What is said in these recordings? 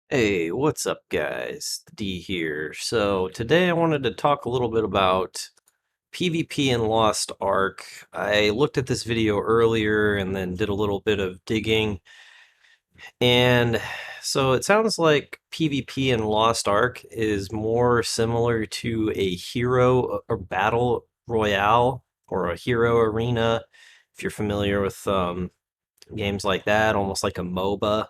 Hey, what's up, guys? D here. So, today I wanted to talk a little bit about PvP in Lost Ark. I looked at this video earlier and then did a little bit of digging, and so it sounds like PvP in Lost Ark is more similar to a hero or battle royale or a hero arena, if you're familiar with games like that, almost like a MOBA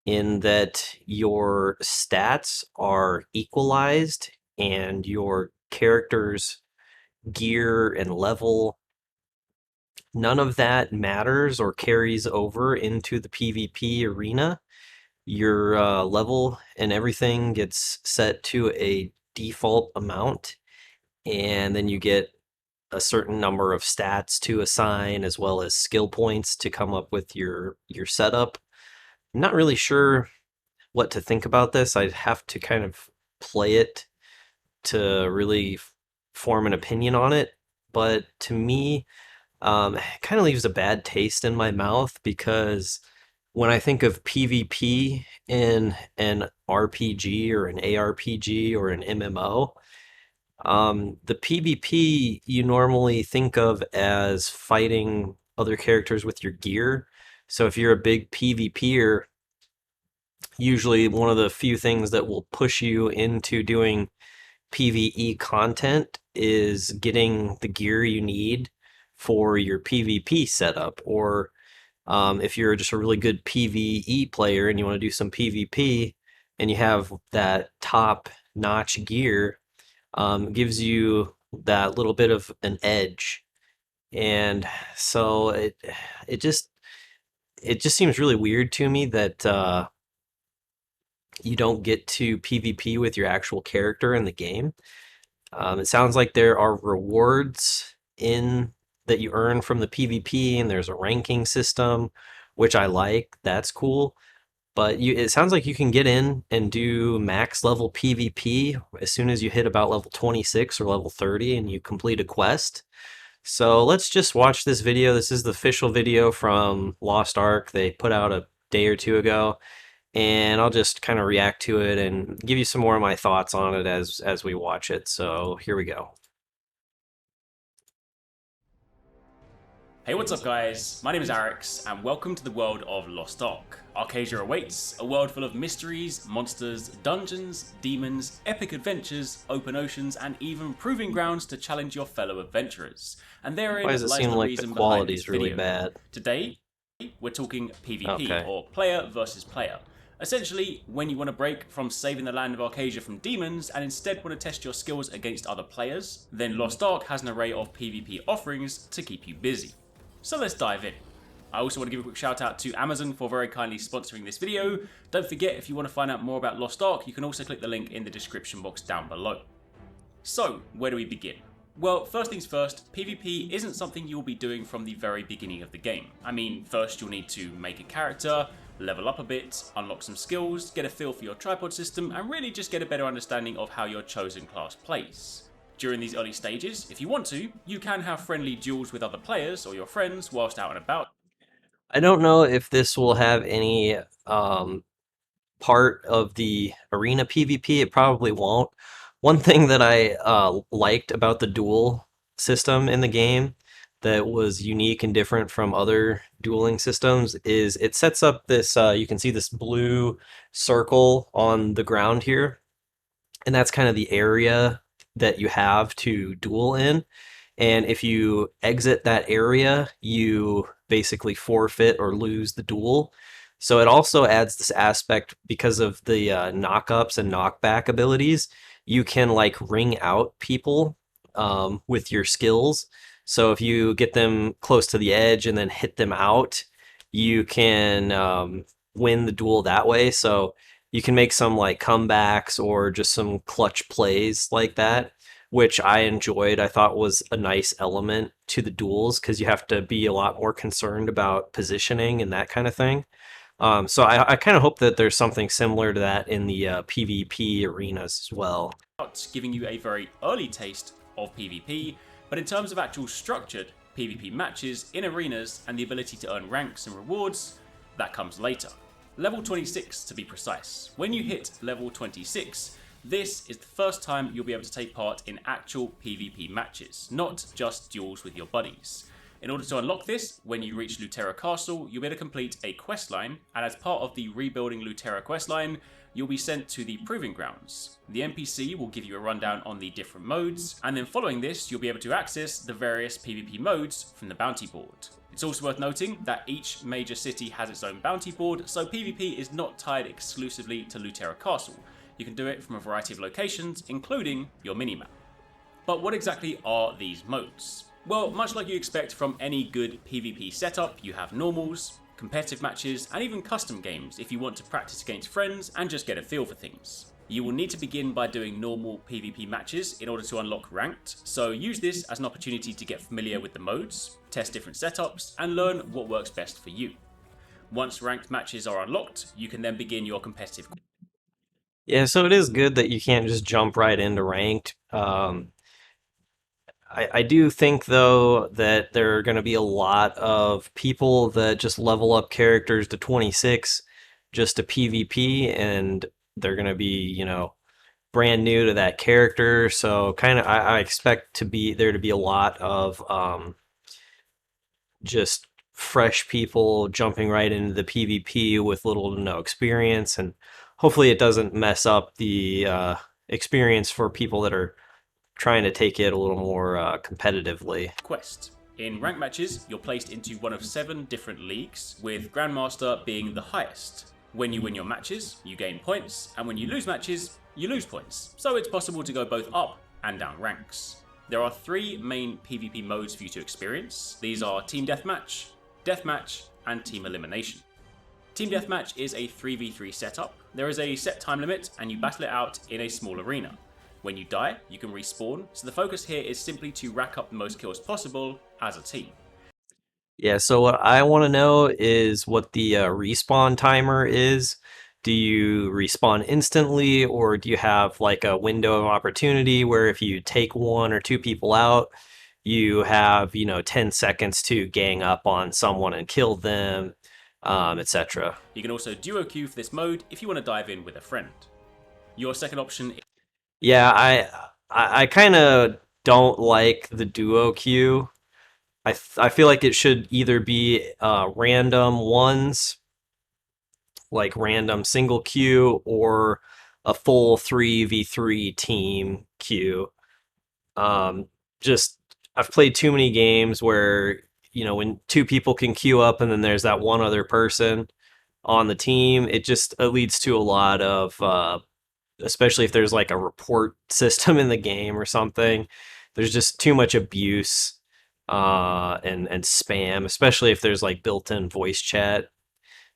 in that your stats are equalized and your character's gear and level, none of that matters or carries over into the PvP arena. Your level and everything gets set to a default amount, and then you get a certain number of stats to assign as well as skill points to come up with your setup. I'm not really sure what to think about this. I'd have to kind of play it to really form an opinion on it. But to me, it kind of leaves a bad taste in my mouth because when I think of PvP in an RPG or an ARPG or an MMO, the PvP you normally think of as fighting other characters with your gear. So if you're a big PvPer, usually one of the few things that will push you into doing PvE content is getting the gear you need for your PvP setup. Or if you're just a really good PvE player and you want to do some PvP and you have that top notch gear, gives you that little bit of an edge. And so it just seems really weird to me that you don't get to PvP with your actual character in the game. It sounds like there are rewards in that you earn from the PvP, and there's a ranking system, which I like. That's cool. But it sounds like you can get in and do max level PvP as soon as you hit about level 26 or level 30 and you complete a quest. So let's just watch this video. This is the official video from Lost Ark. They put out a day or two ago, and I'll just kind of react to it and give you some more of my thoughts on it as we watch it. So here we go. Hey, what's up guys? My name is Arix, and welcome to the world of Lost Ark. Arcadia awaits, a world full of mysteries, monsters, dungeons, demons, epic adventures, open oceans, and even proving grounds to challenge your fellow adventurers. And Why therein does it lies seem the like the reason behind quality this is really video. bad? Today, we're talking PvP, Okay. or player versus player. Essentially, when you want to break from saving the land of Arcadia from demons and instead want to test your skills against other players, then Lost Ark has an array of PvP offerings to keep you busy. So let's dive in. I also want to give a quick shout out to Amazon for very kindly sponsoring this video. Don't forget, if you want to find out more about Lost Ark, you can also click the link in the description box down below. So, where do we begin? Well, first things first, PvP isn't something you'll be doing from the very beginning of the game. I mean, first you'll need to make a character, level up a bit, unlock some skills, get a feel for your tripod system, and really just get a better understanding of how your chosen class plays. During these early stages, if you want to, you can have friendly duels with other players or your friends whilst out and about. I don't know if this will have any part of the arena PvP. It probably won't. One thing that I liked about the duel system in the game that was unique and different from other dueling systems is it sets up this, you can see this blue circle on the ground here, and that's kind of the area that you have to duel in. And if you exit that area, you basically forfeit or lose the duel. So it also adds this aspect because of the knockups and knockback abilities. You can like ring out people with your skills. So if you get them close to the edge and then hit them out, you can win the duel that way. So you can make some like comebacks or just some clutch plays like that, which I enjoyed. I thought was a nice element to the duels because you have to be a lot more concerned about positioning and that kind of thing. So I kind of hope that there's something similar to that in the PvP arenas as well. Giving you a very early taste of PvP, but in terms of actual structured PvP matches in arenas and the ability to earn ranks and rewards, that comes later. Level 26 to be precise. When you hit level 26, this is the first time you'll be able to take part in actual PvP matches, not just duels with your buddies. In order to unlock this, when you reach Lutera Castle, you'll be able to complete a questline, and as part of the Rebuilding Lutera questline, you'll be sent to the Proving Grounds. The NPC will give you a rundown on the different modes, and then following this, you'll be able to access the various PvP modes from the bounty board. It's also worth noting that each major city has its own bounty board, so PvP is not tied exclusively to Lutera Castle. You can do it from a variety of locations, including your minimap. But what exactly are these modes? Well, much like you expect from any good PvP setup, you have normals, competitive matches, and even custom games if you want to practice against friends and just get a feel for things. You will need to begin by doing normal PvP matches in order to unlock ranked, so use this as an opportunity to get familiar with the modes, test different setups, and learn what works best for you. Once ranked matches are unlocked, you can then begin your competitive. Yeah, so it is good that you can't just jump right into ranked. I do think, though, that there are going to be a lot of people that just level up characters to 26 just to PvP, and they're going to be, brand new to that character. So kind of, I expect there to be a lot of just fresh people jumping right into the PvP with little to no experience, and hopefully it doesn't mess up the experience for people that are trying to take it a little more competitively. Quest. In ranked matches, you're placed into one of 7 different leagues, with Grandmaster being the highest. When you win your matches, you gain points, and when you lose matches, you lose points. So it's possible to go both up and down ranks. There are 3 main PvP modes for you to experience. These are Team Deathmatch, Deathmatch, and Team Elimination. Team Deathmatch is a 3v3 setup. There is a set time limit, and you battle it out in a small arena. When you die, you can respawn, so the focus here is simply to rack up the most kills possible as a team. Yeah, so what I want to know is what the respawn timer is. Do you respawn instantly, or do you have like a window of opportunity where if you take 1 or 2 people out, you have, 10 seconds to gang up on someone and kill them, etc. You can also duo queue for this mode if you want to dive in with a friend. Your second option. Yeah, I kind of don't like the duo queue. I feel like it should either be random ones, like random single queue, or a full 3v3 team queue. Just I've played too many games where when 2 people can queue up and then there's that one other person on the team, it leads to a lot of especially if there's like a report system in the game or something. There's just too much abuse and spam, especially if there's like built-in voice chat.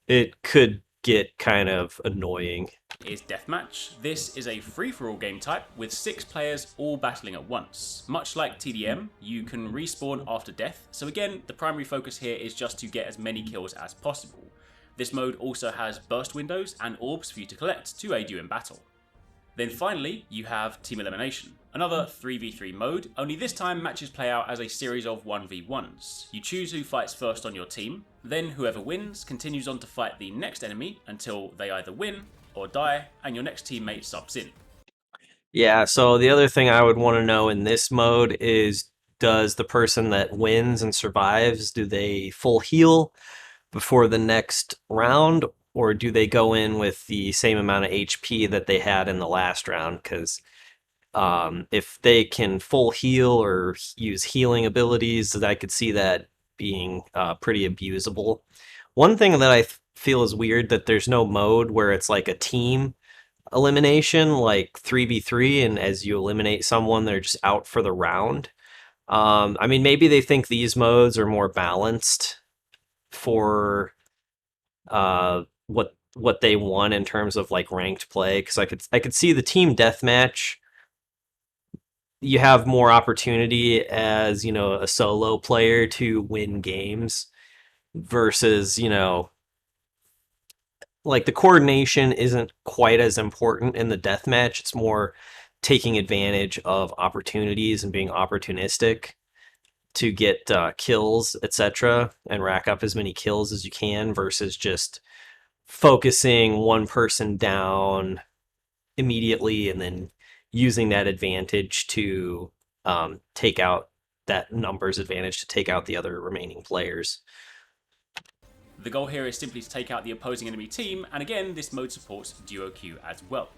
It could get kind of annoying. Is Deathmatch. This is a free-for-all game type with 6 players all battling at once. Much like TDM, you can respawn after death, so again, the primary focus here is just to get as many kills as possible. This mode also has burst windows and orbs for you to collect to aid you in battle. Then finally, you have Team Elimination, another 3v3 mode, only this time matches play out as a series of 1v1s. You choose who fights first on your team, then whoever wins continues on to fight the next enemy until they either win or die, and your next teammate subs in. Yeah, so the other thing I would want to know in this mode is, does the person that wins and survives, do they full heal before the next round, or do they go in with the same amount of HP that they had in the last round? Because if they can full heal or use healing abilities, I could see that being pretty abusable. One thing that I feel is weird, that there's no mode where it's like a team elimination, like 3v3, and as you eliminate someone, they're just out for the round. I mean, maybe they think these modes are more balanced for what they want in terms of like ranked play, because I could see the team deathmatch. You have more opportunity as a solo player to win games versus like the coordination isn't quite as important in the deathmatch. It's more taking advantage of opportunities and being opportunistic to get kills, etc., and rack up as many kills as you can versus just focusing one person down immediately and then using that advantage to take out that numbers advantage to take out the other remaining players. The goal here is simply to take out the opposing enemy team, and again, this mode supports duo queue as well.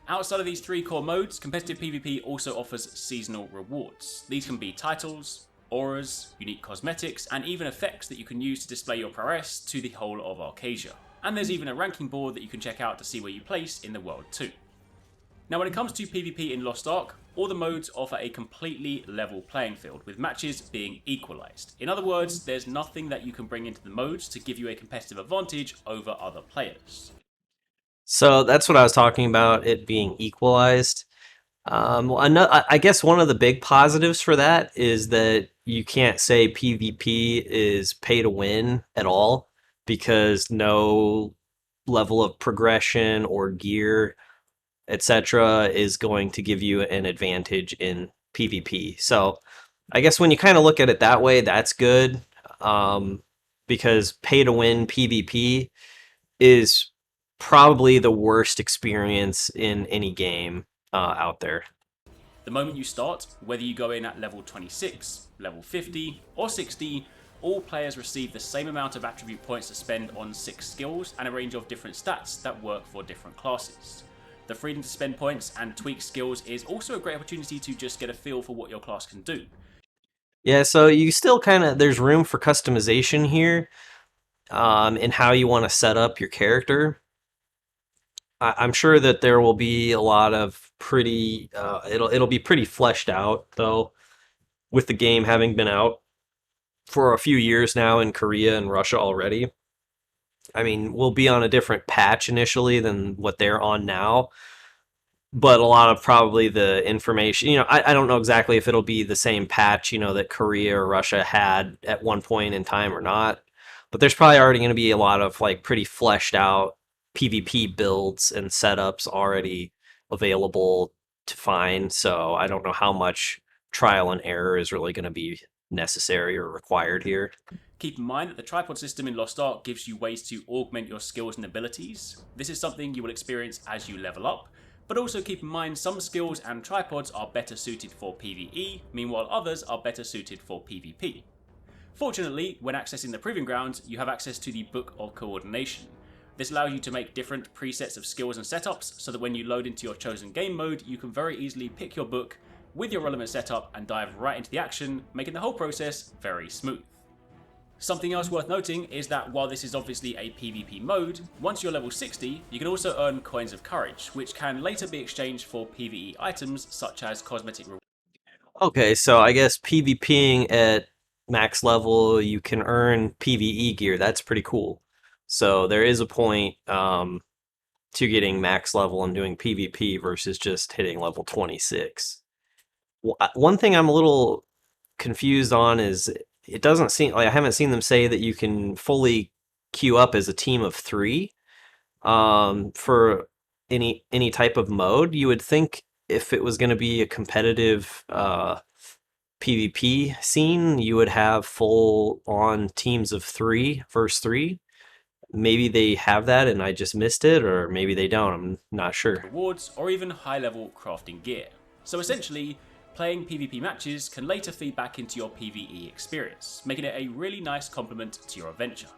Outside of these three core modes, competitive PvP also offers seasonal rewards. These can be titles, auras, unique cosmetics, and even effects that you can use to display your prowess to the whole of Arcasia. And there's even a ranking board that you can check out to see where you place in the world too. Now when it comes to PvP in Lost Ark, all the modes offer a completely level playing field, with matches being equalised. In other words, there's nothing that you can bring into the modes to give you a competitive advantage over other players. So that's what I was talking about, it being equalized. I guess one of the big positives for that is that you can't say PvP is pay to win at all because no level of progression or gear, etc., is going to give you an advantage in PvP. So I guess when you kind of look at it that way, that's good because pay to win PvP is probably the worst experience in any game out there. The moment you start, whether you go in at level 26, level 50, or 60, all players receive the same amount of attribute points to spend on 6 skills and a range of different stats that work for different classes. The freedom to spend points and tweak skills is also a great opportunity to just get a feel for what your class can do. Yeah, so you still kind of, there's room for customization here in how you want to set up your character. I'm sure that there will be a lot of pretty, it'll be pretty fleshed out though, with the game having been out for a few years now in Korea and Russia already. I mean, we'll be on a different patch initially than what they're on now, but a lot of probably the information, I don't know exactly if it'll be the same patch, that Korea or Russia had at one point in time or not, but there's probably already going to be a lot of like pretty fleshed out PvP builds and setups already available to find. So I don't know how much trial and error is really going to be necessary or required here. Keep in mind that the tripod system in Lost Ark gives you ways to augment your skills and abilities. This is something you will experience as you level up, but also keep in mind some skills and tripods are better suited for PvE, meanwhile others are better suited for PvP. Fortunately, when accessing the Proving Ground, you have access to the Book of Coordination. This allows you to make different presets of skills and setups so that when you load into your chosen game mode, you can very easily pick your book with your relevant setup and dive right into the action, making the whole process very smooth. Something else worth noting is that while this is obviously a PvP mode, once you're level 60, you can also earn Coins of Courage, which can later be exchanged for PvE items such as cosmetic rewards. Okay, so I guess PvPing at max level, you can earn PvE gear. That's pretty cool. So there is a point to getting max level and doing PvP versus just hitting level 26. One thing I'm a little confused on is it doesn't seem like I haven't seen them say that you can fully queue up as a team of 3 for any type of mode. You would think if it was going to be a competitive PvP scene, you would have full on teams of 3 versus 3. Maybe they have that and I just missed it, or maybe they don't. I'm not sure. Rewards, or even high-level crafting gear. So essentially, playing PvP matches can later feed back into your PvE experience, making it a really nice complement to your adventure.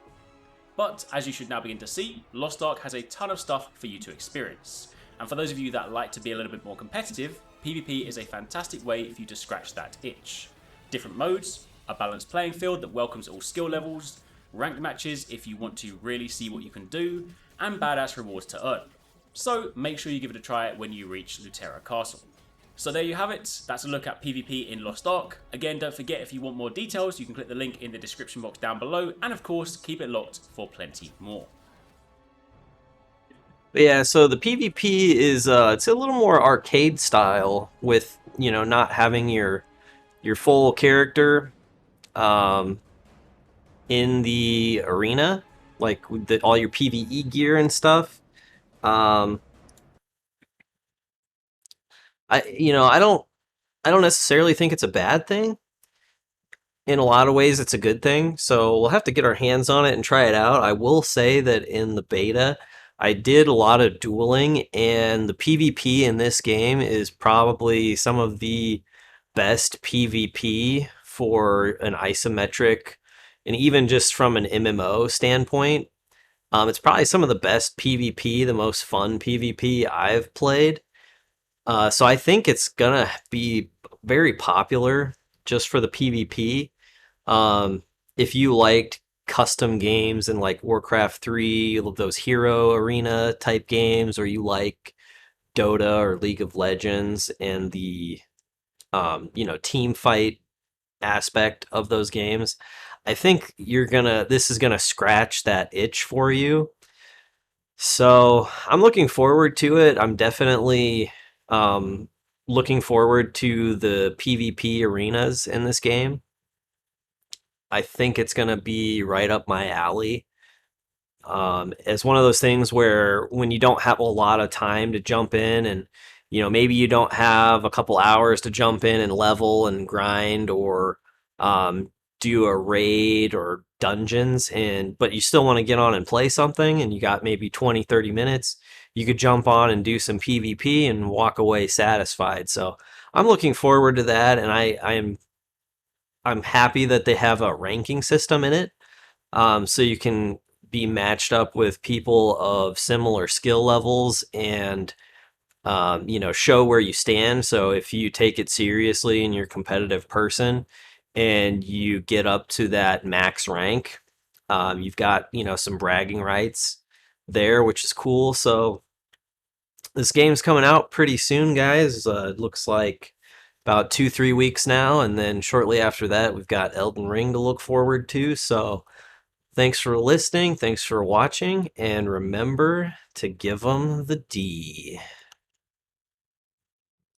But, as you should now begin to see, Lost Ark has a ton of stuff for you to experience. And for those of you that like to be a little bit more competitive, PvP is a fantastic way for you to scratch that itch. Different modes, a balanced playing field that welcomes all skill levels, ranked matches if you want to really see what you can do, and badass rewards to earn. So make sure you give it a try when you reach Lutera Castle. So there you have it, that's a look at PvP in Lost Ark. Again, don't forget if you want more details, you can click the link in the description box down below, and of course, keep it locked for plenty more. But yeah, so the PvP is it's a little more arcade style with, not having your full character um in the arena, like with all your PvE gear and stuff. Um I don't necessarily think it's a bad thing. in a lot of ways, it's a good thing. So we'll have to get our hands on it and try it out. I will say that in the beta, I did a lot of dueling, and the PvP in this game is probably some of the best PvP for an isometric, and even just from an MMO standpoint. It's probably some of the best PvP, the most fun PvP I've played. So I think it's gonna be very popular just for the PvP. Um, if you liked custom games and like Warcraft 3, those hero arena type games, or you like Dota or League of Legends and the team fight aspect of those games, I think this is gonna scratch that itch for you. So I'm looking forward to it. I'm definitely um, looking forward to the PvP arenas in this game. I think it's going to be right up my alley. It's one of those things where when you don't have a lot of time to jump in, and maybe you don't have a couple hours to jump in and level and grind, or do a raid or dungeons, and but you still want to get on and play something, and you got maybe 20-30 minutes, you could jump on and do some PvP and walk away satisfied. So I'm looking forward to that, and I'm happy that they have a ranking system in it, so you can be matched up with people of similar skill levels, and show where you stand. So if you take it seriously and you're a competitive person and you get up to that max rank, you've got some bragging rights there, which is cool. So this game's coming out pretty soon, guys. It looks like about 2-3 weeks now, and then shortly after that, we've got Elden Ring to look forward to. So thanks for listening, thanks for watching, and remember to give them the D.